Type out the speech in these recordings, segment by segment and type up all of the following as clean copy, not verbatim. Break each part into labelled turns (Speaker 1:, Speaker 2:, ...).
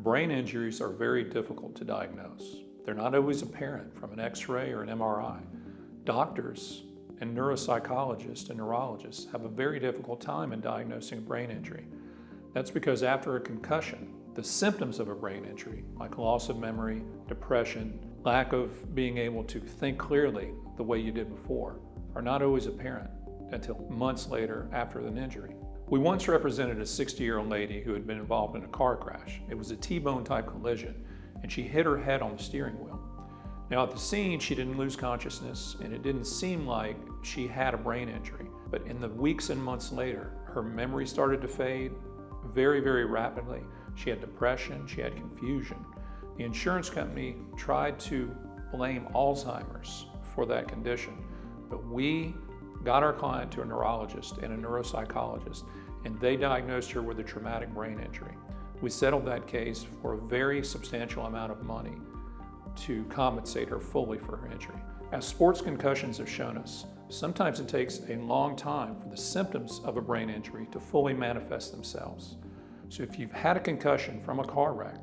Speaker 1: Brain injuries are very difficult to diagnose. They're not always apparent from an X-ray or an MRI. Doctors and neuropsychologists and neurologists have a very difficult time in diagnosing a brain injury. That's because after a concussion, the symptoms of a brain injury, like loss of memory, depression, lack of being able to think clearly the way you did before, are not always apparent until months later after an injury. We once represented a 60-year-old lady who had been involved in a car crash. It was a T-bone type collision, and she hit her head on the steering wheel. Now at the scene, she didn't lose consciousness, and it didn't seem like she had a brain injury. But in the weeks and months later, her memory started to fade very, very rapidly. She had depression, she had confusion. The insurance company tried to blame Alzheimer's for that condition, but we got our client to a neurologist and a neuropsychologist, and they diagnosed her with a traumatic brain injury. We settled that case for a very substantial amount of money to compensate her fully for her injury. As sports concussions have shown us, sometimes it takes a long time for the symptoms of a brain injury to fully manifest themselves. So if you've had a concussion from a car wreck,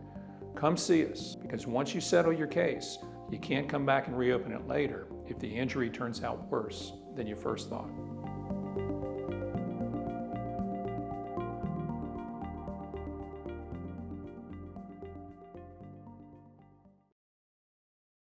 Speaker 1: come see us, because once you settle your case, you can't come back and reopen it later if the injury turns out worse than you first thought.